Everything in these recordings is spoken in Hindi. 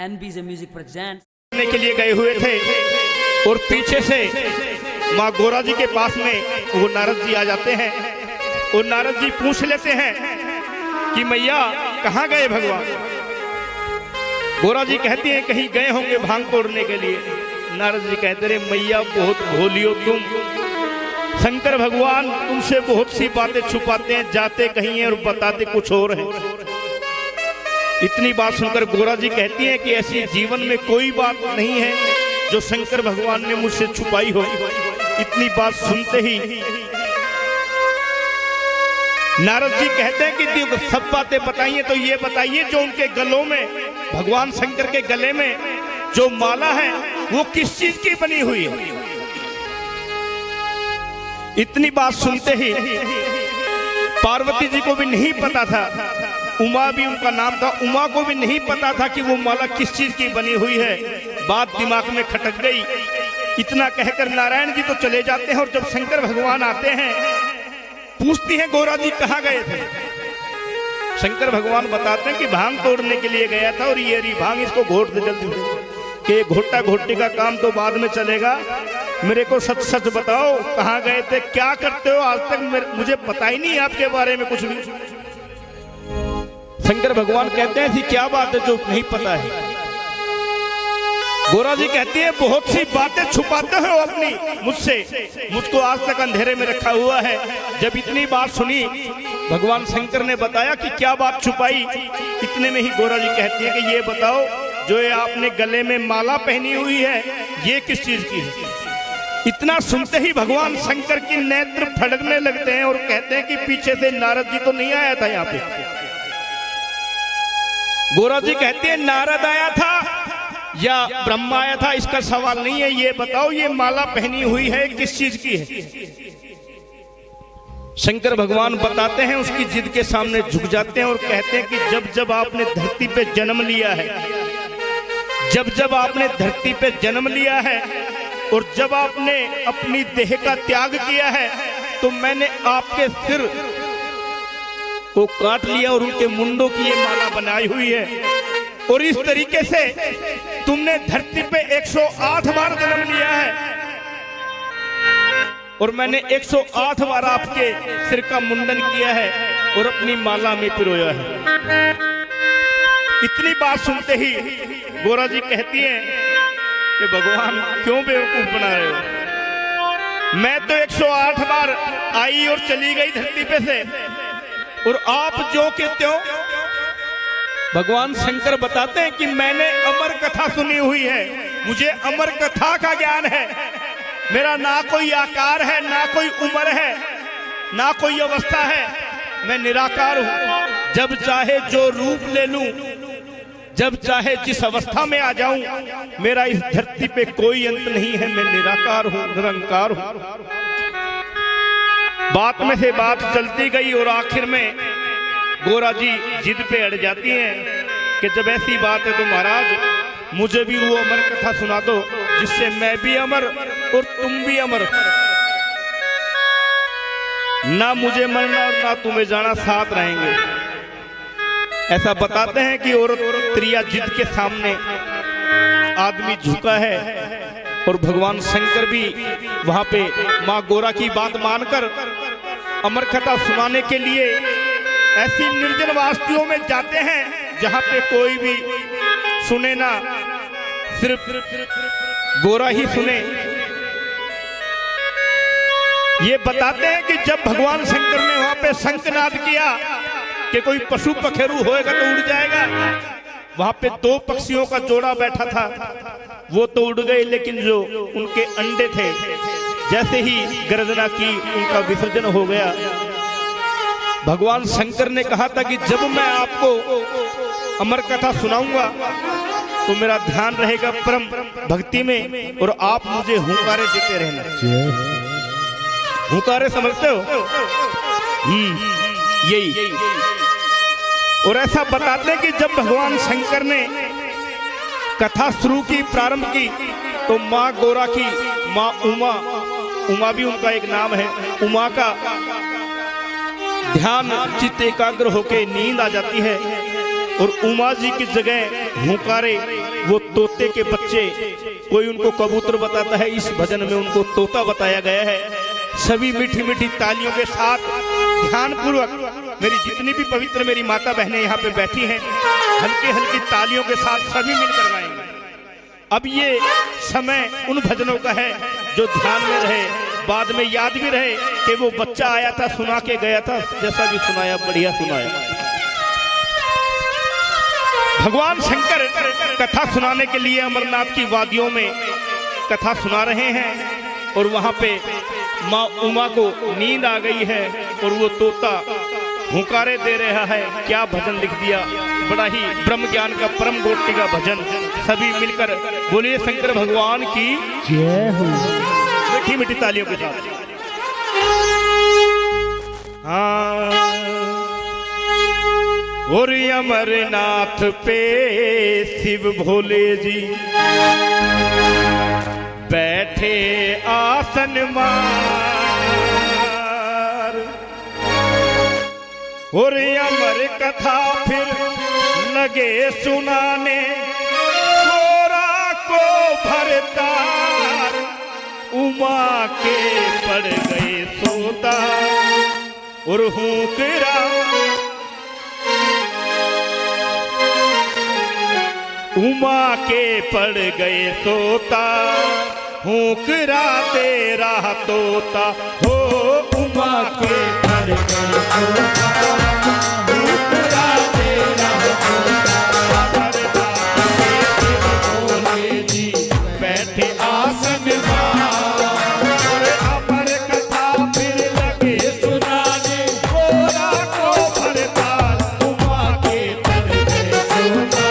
NBJ Music presents के लिए गए हुए थे और पीछे से माँ गोरा जी के पास में वो नारद जी आ जाते हैं और नारद जी पूछ लेते हैं कि मैया कहाँ गए भगवान। गोरा जी कहती हैं कहीं गए होंगे भांग तोड़ने के लिए। नारद जी कहते रहे मैया बहुत भोली हो तुम, शंकर भगवान तुमसे बहुत सी बातें छुपाते हैं, जाते कहीं हैं और बताते कुछ और है। इतनी बात सुनकर गोरा जी कहती हैं कि ऐसी जीवन में कोई बात नहीं है जो शंकर भगवान ने मुझसे छुपाई हो। इतनी बात सुनते ही नारद जी कहते हैं कि सब बातें बताइए तो ये बताइए जो उनके गलों में, भगवान शंकर के गले में जो माला है वो किस चीज की बनी हुई है। इतनी बात सुनते ही पार्वती जी को भी नहीं पता था, उमा भी उनका नाम था, उमा को भी नहीं पता था कि वो माला किस चीज की बनी हुई है। बात दिमाग में खटक गई। इतना कहकर नारायण जी तो चले जाते हैं और जब शंकर भगवान आते हैं पूछती हैं गोरा जी कहाँ गए थे। शंकर भगवान बताते हैं कि भांग तोड़ने के लिए गया था और ये रही भांग, इसको घोट दे जल्दी कि घोटा घोटी का काम तो बाद में चलेगा। मेरे को सच सच बताओ कहाँ गए थे, क्या करते हो, आज तक मुझे पता ही नहीं आपके बारे में कुछ भी। शंकर भगवान कहते हैं थी क्या बात है जो नहीं पता है। गोरा जी कहती है बहुत सी बातें छुपाते हो अपनी मुझसे, मुझको आज तक अंधेरे में रखा हुआ है। जब इतनी बात सुनी भगवान शंकर ने बताया कि क्या बात छुपाई। इतने में ही गोरा जी कहती है कि ये बताओ जो ये आपने गले में माला पहनी हुई है ये किस चीज की है। इतना सुनते ही भगवान शंकर की नेत्र फड़कने लगते हैं और कहते हैं कि पीछे से नारद जी तो नहीं आया था यहाँ पे। गोरा जी कहते हैं नारद आया था या ब्रह्मा आया था इसका सवाल नहीं है, ये बताओ ये माला पहनी हुई है किस चीज की है। शंकर भगवान बताते हैं, उसकी जिद के सामने झुक जाते हैं और कहते हैं कि जब जब आपने धरती पे जन्म लिया है, जब जब आपने धरती पे जन्म लिया है और जब आपने अपनी देह का त्याग किया है तो मैंने आपके सिर को काट लिया और उनके मुंडों की ये माला बनाई हुई है। और इस तरीके से तुमने धरती पे 108 बार जन्म लिया है और मैंने 108 बार आपके सिर का मुंडन किया है और अपनी माला में पिरोया है। इतनी बात सुनते ही गोरा जी कहती हैं कि भगवान क्यों बेवकूफ बना रहे हो। मैं तो 108 बार आई और चली गई धरती पे से और आप जो कहते हो। भगवान शंकर बताते हैं कि मैंने अमर कथा सुनी हुई है, मुझे अमर कथा का ज्ञान है। मेरा ना कोई आकार है, ना कोई उम्र है, ना कोई अवस्था है, मैं निराकार हूं। जब चाहे जो रूप ले लूं, जब चाहे जिस अवस्था में आ जाऊं, मेरा इस धरती पे कोई अंत नहीं है, मैं निराकार हूं, निरंकार हूं। बात में से बात चलती गई और आखिर में गोरा जी जिद पे अड़ जाती हैं कि जब ऐसी बात है तो महाराज मुझे भी वो अमर कथा सुना दो जिससे मैं भी अमर और तुम भी अमर, ना मुझे मरना और ना तुम्हें जाना, साथ रहेंगे। ऐसा बताते हैं कि औरत त्रिया जिद के सामने आदमी झुका है और भगवान शंकर भी वहां पे माँ गोरा की बात मानकर अमर कथा सुनाने के लिए ऐसी निर्जन वास्तियों में जाते हैं जहां पे कोई भी सुने ना, सिर्फ गोरा ही सुने। ये बताते हैं कि जब भगवान शंकर ने वहां पे शंखनाद किया कि कोई पशु पखेरु होएगा तो उड़ जाएगा, वहां पे 2 पक्षियों का जोड़ा बैठा था, वो तो उड़ गए लेकिन जो उनके अंडे थे जैसे ही गर्जना की उनका विसर्जन हो गया। भगवान शंकर ने कहा था कि जब मैं आपको अमर कथा सुनाऊंगा तो मेरा ध्यान रहेगा परम भक्ति में और आप मुझे हुंकारे देते रहना। हुंकारे समझते हो? यही। और ऐसा बताते हैं कि जब भगवान शंकर ने कथा शुरू की, प्रारंभ की, तो माँ गोरा की माँ उमा भी उनका एक नाम है, उमा का ध्यान चित्त एकाग्र होके नींद आ जाती है और उमा जी की जगह हुंकारे वो तोते के बच्चे, कोई उनको कबूतर बताता है, इस भजन में उनको तोता बताया गया है। सभी मीठी मीठी तालियों के साथ ध्यानपूर्वक मेरी जितनी भी पवित्र मेरी माता बहनें यहाँ पे बैठी हैं, हल्की हल्की तालियों के साथ सभी मिलकर गाएंगे। अब ये समय उन भजनों का है जो ध्यान में रहे, बाद में याद भी रहे कि वो बच्चा आया था, सुना के गया था, जैसा भी सुनाया बढ़िया सुनाया। भगवान शंकर कथा सुनाने के लिए अमरनाथ की वादियों में कथा सुना रहे हैं और वहां पे माँ उमा को नींद आ गई है और वो तोता हुंकारे दे रहा है। क्या भजन लिख दिया, बड़ा ही ब्रह्म ज्ञान का परम कोटि का भजन। सभी मिलकर बोलिए शंकर भगवान की जय हो, मीठी मीठी तालियों के साथ। हाँ, और अमरनाथ पे शिव भोले जी बैठे आसन मार, और अमर कथा फिर लगे सुनाने, गोरा को भरतार उमा के पड़ गए सोता, और हुंकरा उमा के पड़ गए सोता, हुंकरा तेरा तोता हो, उमा के पड़ गए सोता, हुंकरा तेरा तोता, भोले जी बैठे आसन मार, अमर कथा फिर लगे सुनाने, गोरा को भरताल उमा के पड़ गए सोता,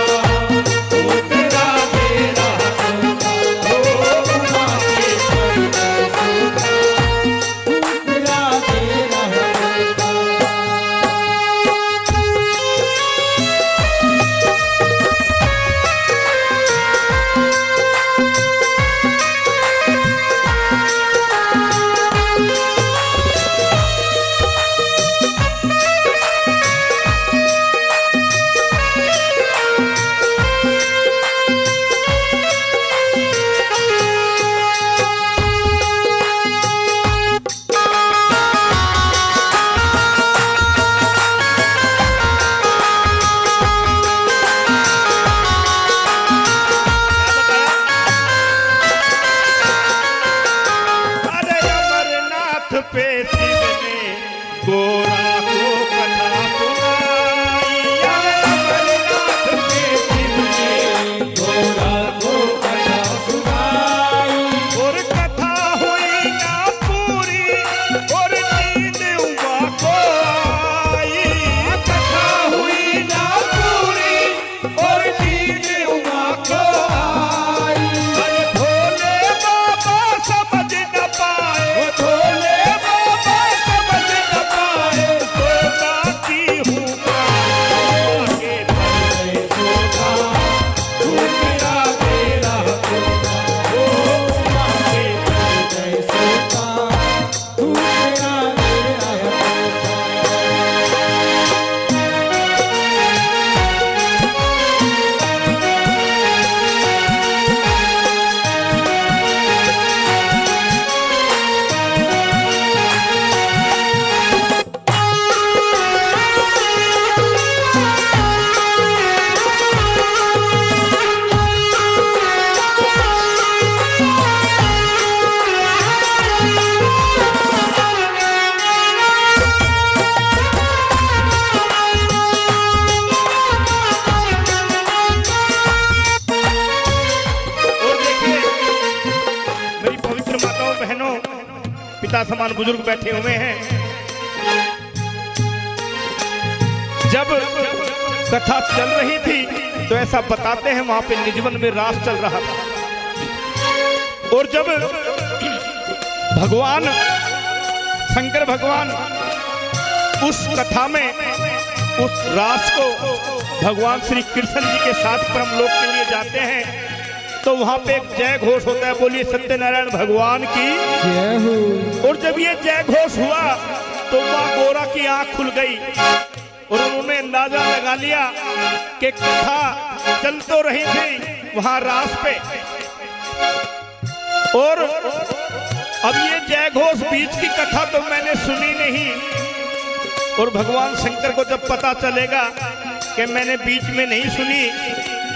पिता समान बुजुर्ग बैठे हुए हैं। जब कथा चल रही थी तो ऐसा बताते हैं वहां पे निजवन में रास चल रहा था, और जब भगवान शंकर भगवान उस कथा में उस रास को भगवान श्री कृष्ण जी के साथ परमलोक के लिए जाते हैं तो वहां पे एक जय घोष होता है, बोलिए सत्यनारायण भगवान की जय हो। और जब ये जय घोष हुआ तो माँ गोरा की आंख खुल गई और उन्होंने अंदाजा लगा लिया कि कथा चल तो रही थी वहां रास पे। और अब ये जय घोष बीच की कथा तो मैंने सुनी नहीं, और भगवान शंकर को जब पता चलेगा कि मैंने बीच में नहीं सुनी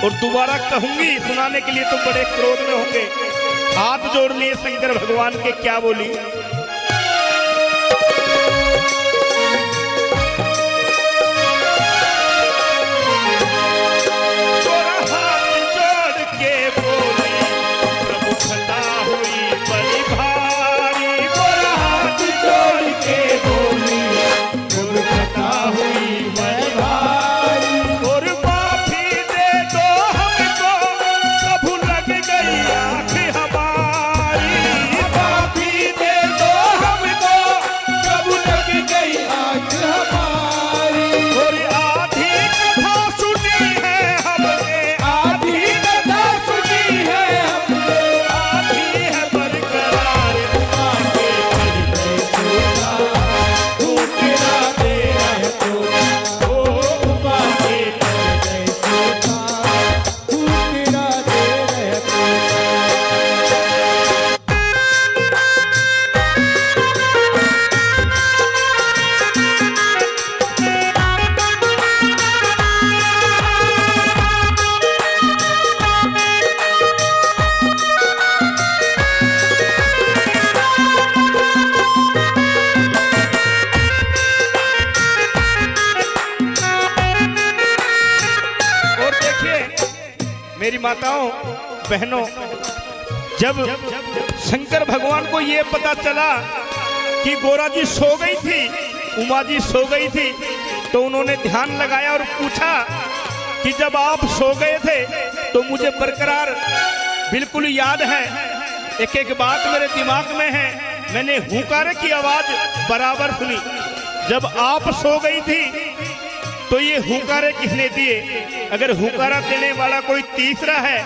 और दोबारा कहूंगी सुनाने के लिए तो बड़े क्रोध में होंगे। हाथ जोड़ लिए शंकर भगवान के, क्या बोली? मेरी माताओं बहनों, जब शंकर भगवान को ये पता चला कि गोरा जी सो गई थी, उमा जी सो गई थी, तो उन्होंने ध्यान लगाया और पूछा कि जब आप सो गए थे तो मुझे बरकरार बिल्कुल याद है, एक एक बात मेरे दिमाग में है, मैंने हुंकारे की आवाज बराबर सुनी। जब आप सो गई थी तो ये हुंकारे किसने दिए? अगर हुंकारा देने वाला कोई तीसरा है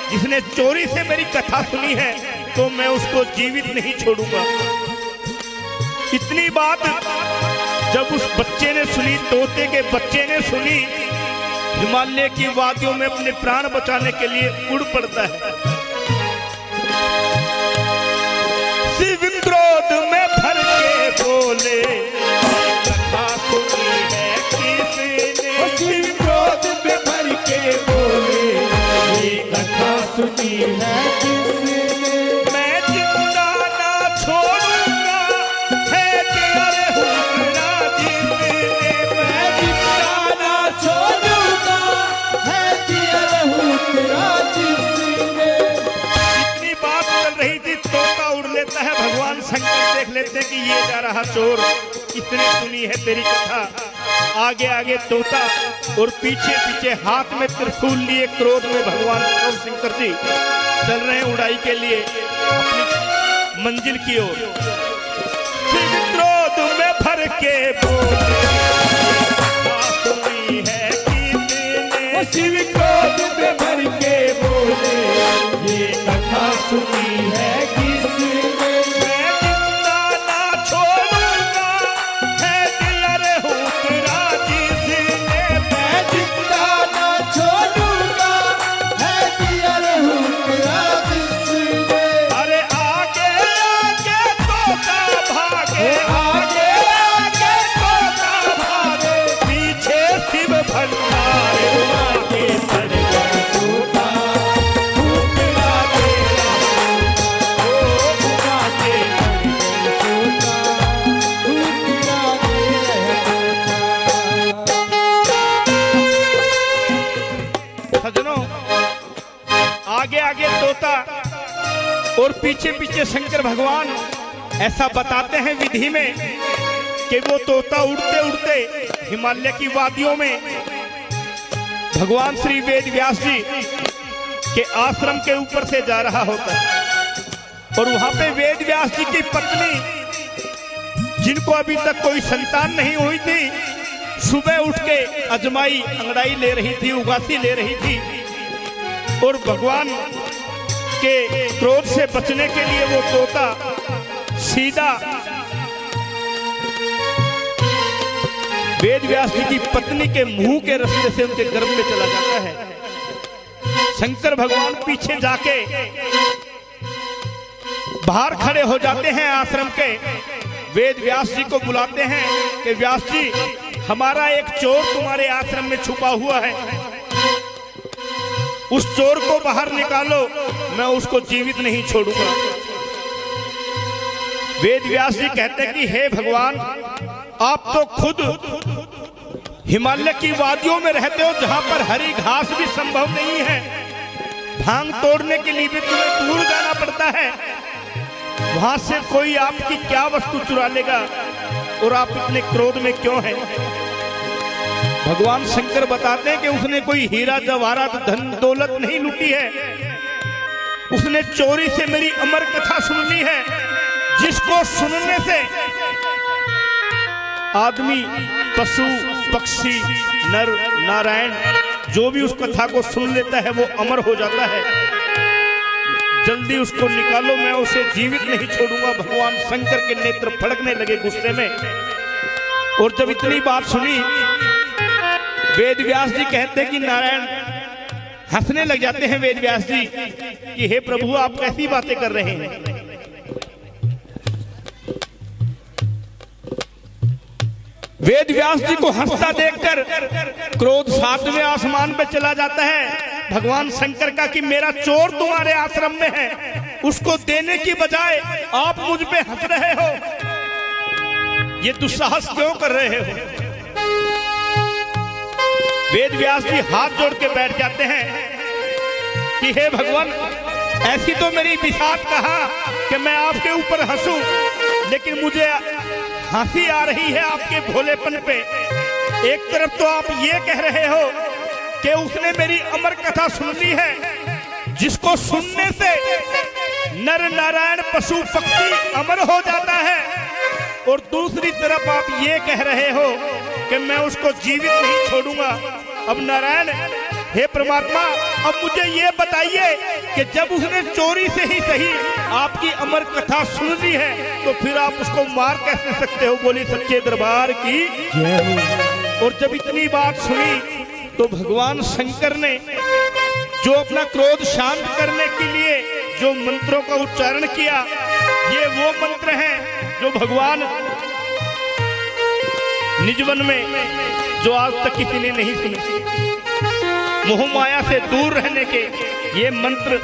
जिसने चोरी से मेरी कथा सुनी है तो मैं उसको जीवित नहीं छोड़ूंगा। इतनी बात जब उस बच्चे ने सुनी, तोते के बच्चे ने सुनी, हिमालय की वादियों में अपने प्राण बचाने के लिए उड़ पड़ता है। शिव क्रोध में भर के बोले, कथा सुनी है किसने? शिव क्रोध में भर के बोले, ये कथा सुनी है किसने? मैं जिंदा ना छोड़ूंगा, है तेरे हुक्रा जिसने। मैं जिंदा ना छोड़ूंगा, है तेरे हुक्रा जिसने। इतनी बात चल रही थी, तोता उड़ लेता है, भगवान शंकर देख लेते कि ये जा रहा चोर, इसने सुनी है तेरी कथा। आगे आगे तोता और पीछे पीछे हाथ में त्रिशूल लिए क्रोध में भगवान शंकर जी चल रहे हैं उड़ाई के लिए अपनी मंजिल की ओर। शिव क्रोध में भर के बोले, सुनी है किसने? शिव क्रोध में भर के बोले, ये कथा सुनी है किसने? मैं जिंदा ना छोड़ूंगा, है दिलर हुक्रा जिसने। मैं जिंदा ना छोड़ूंगा, है तेरे हुक्रा जिसने। अरे आगे आगे तोता भागे, आगे आगे तोता भागे, पीछे शिव भंडारे, आगे बढ़ गए तोता हुक्रा तेरा, ओ भुगा के। तोता हुक्रा तेरा। सजनों, आगे आगे तोता और पीछे पीछे शंकर भगवान। ऐसा बताते हैं विधि में कि वो तोता उड़ते उड़ते हिमालय की वादियों में भगवान श्री वेद व्यास जी के आश्रम के ऊपर से जा रहा होता है। और वहां पे वेद व्यास जी की पत्नी, जिनको अभी तक कोई संतान नहीं हुई थी, सुबह उठ के अजमाई अंगड़ाई ले रही थी, उगासी ले रही थी। और भगवान के क्रोध से बचने के लिए वो तोता सीधा वेद व्यास जी की पत्नी के मुंह के रास्ते से उनके गर्भ में चला जाता है। शंकर भगवान पीछे जाके बाहर खड़े हो जाते हैं आश्रम के। वेद व्यास जी को बुलाते हैं कि व्यास जी, हमारा एक चोर तुम्हारे आश्रम में छुपा हुआ है, उस चोर को बाहर निकालो, मैं उसको जीवित नहीं छोड़ूंगा। वेद व्यास जी कहते हैं कि हे भगवान, आप तो खुद हिमालय की वादियों में रहते हो जहां पर हरी घास भी संभव नहीं है, भांग तोड़ने के लिए भी तुम्हें दूर जाना पड़ता है, वहां से कोई आपकी क्या वस्तु चुरा लेगा, और आप इतने क्रोध में क्यों हैं? भगवान शंकर बताते हैं कि उसने कोई हीरा जवाहरात धन दौलत नहीं लूटी है, उसने चोरी से मेरी अमर कथा सुन ली है, जिसको सुनने से आदमी, पशु, पक्षी, नर नारायण जो भी उस कथा को सुन लेता है वो अमर हो जाता है। जल्दी उसको निकालो, मैं उसे जीवित नहीं छोड़ूंगा। भगवान शंकर के नेत्र फड़कने लगे गुस्से में। और जब इतनी बात सुनी, वेद व्यास जी कहते हैं कि नारायण हंसने लग जाते हैं वेद व्यास जी कि हे प्रभु, आप कैसी बातें कर रहे हैं। वेद व्यास जी को हंसता देखकर क्रोध सातवें आसमान पे चला जाता है भगवान शंकर का कि मेरा चोर तुम्हारे आश्रम में है, उसको देने की बजाय आप मुझ पे हंस रहे हो, ये दुस्साहस क्यों कर रहे हो? वेद व्यास जी हाथ जोड़ के बैठ जाते हैं कि हे भगवान, ऐसी तो मेरी बिसात कहा कि मैं आपके ऊपर हंसूं, लेकिन मुझे हंसी आ रही है आपके भोलेपन पे। एक तरफ तो आप ये कह रहे हो कि उसने मेरी अमर कथा सुन ली है, जिसको सुनने से नर नारायण पशु पक्षी अमर हो जाता है, और दूसरी तरफ आप ये कह रहे हो कि मैं उसको जीवित नहीं छोड़ूंगा। अब नारायण, हे परमात्मा, अब मुझे ये बताइए कि जब उसने चोरी से ही सही आपकी अमर कथा सुन ली है, तो फिर आप उसको मार कैसे सकते हो? बोली सच्चे दरबार की जय। और जब इतनी बात सुनी तो भगवान शंकर ने जो अपना क्रोध शांत करने के लिए जो मंत्रों का उच्चारण किया, ये वो मंत्र हैं जो भगवान निजवन में जो आज तक किसी ने नहीं सुने। मोह माया से दूर रहने के ये मंत्र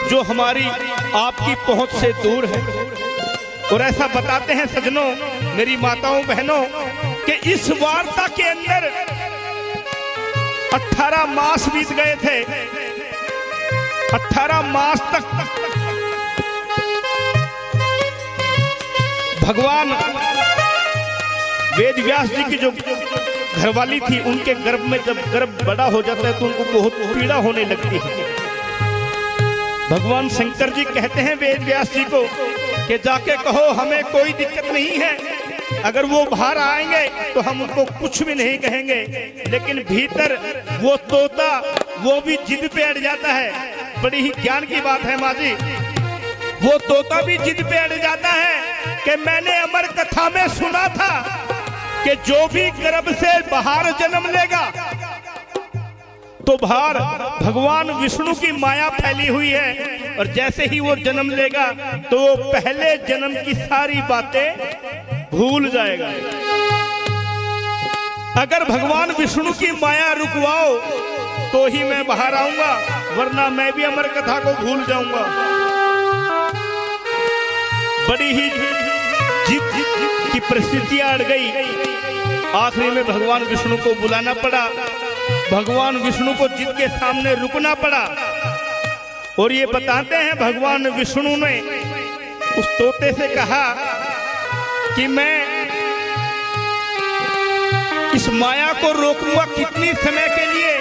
जो हमारी आपकी पहुंच से दूर है। और ऐसा बताते हैं सज्जनों, मेरी माताओं बहनों, कि इस वार्ता के अंदर 18 मास बीत गए थे। 18 मास तक भगवान वेद व्यास जी की जो घरवाली थी, उनके गर्भ में जब गर्भ बड़ा हो जाता है तो उनको बहुत पीड़ा होने लगती है। भगवान शंकर जी कहते हैं वेद व्यास जी को कि जाके कहो हमें कोई दिक्कत नहीं है, अगर वो बाहर आएंगे तो हम उनको कुछ भी नहीं कहेंगे, लेकिन भीतर वो तोता वो भी जिद पे अड़ जाता है। बड़ी ही ज्ञान की बात है माँ जी, वो तोता भी जिद पे अड़ जाता है कि मैंने अमर कथा में सुना था कि जो भी गर्भ से बाहर जन्म लेगा तो बाहर भगवान विष्णु की माया फैली हुई है, और जैसे ही वो जन्म लेगा तो वो पहले जन्म की सारी बातें भूल जाएगा। अगर भगवान विष्णु की माया रुकवाओ तो ही मैं बाहर आऊंगा, वरना मैं भी अमर कथा को भूल जाऊंगा। बड़ी ही जिद की परिस्थितियां अड़ गई। आखिरी में भगवान विष्णु को बुलाना पड़ा, भगवान विष्णु को जिद के सामने रुकना पड़ा। और ये बताते हैं भगवान विष्णु ने उस तोते से कहा कि मैं इस माया को रोकूंगा कितनी समय के लिए,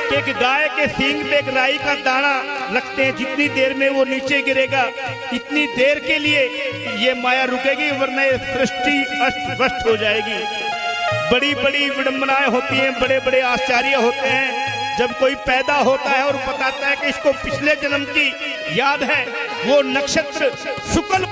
कि एक गाय के सींग पे एक राई का दाना रखते हैं, जितनी देर में वो नीचे गिरेगा इतनी देर के लिए ये माया रुकेगी, वरना ये सृष्टि अस्त व्यस्त हो जाएगी। बड़ी बड़ी विडंबनाएं होती हैं, बड़े बड़े आश्चर्य होते हैं जब कोई पैदा होता है और बताता है कि इसको पिछले जन्म की याद है। वो नक्षत्र शुक्ल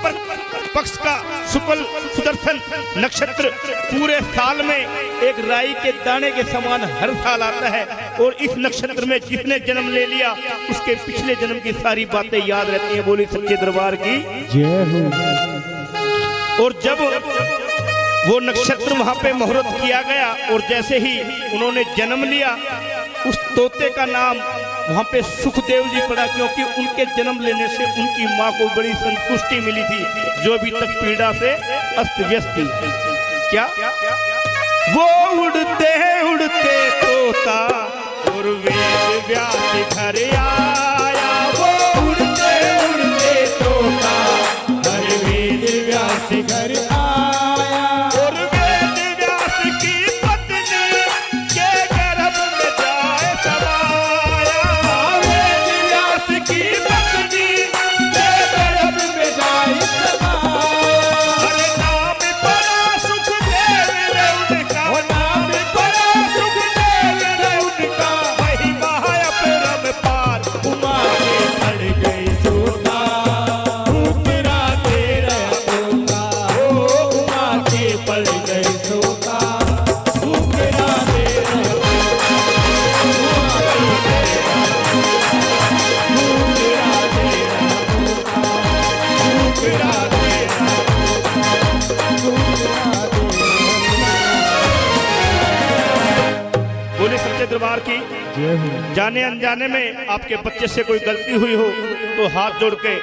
पक्ष का शुक्ल सुदर्शन नक्षत्र पूरे साल में एक राई के दाने के समान हर साल आता है और इस नक्षत्र में जिसने जन्म ले लिया उसके पिछले जन्म की सारी बातें याद रहती हैं। बोली सच्चे दरबार की जय हो। और जब वो नक्षत्र वहां पे मुहूर्त किया गया और जैसे ही उन्होंने जन्म लिया, उस तोते का नाम वहां पे सुखदेव जी पड़ा, क्योंकि उनके जन्म लेने से उनकी माँ को बड़ी संतुष्टि मिली थी जो अभी तक पीड़ा से अस्त व्यस्त थी। क्या वो उड़ते उड़ते तोता और वेद व्यास घर आया, वो उड़ते उड़ते तोता हर वेद व्यास घर आया, और वेद व्यास की पत्नी के गर्भ में जाए समाया, वेद व्यास की पत्नी के गर्भ में जाए समाया। अरे नाम बड़ा सुखदेव रे उनका, ओ नाम बड़ा सुखदेव रे उनका, महिमा है अपरंपार। उमा के पड़ गई सोता, ऊपरा तेरा तोता, ओ उमा के पड़ गई सोता, ऊपरा तेरा बोले सच्चे दरबार की जय हो। जाने अनजाने में आपके बच्चे से कोई गलती हुई हो तो हाथ जोड़ के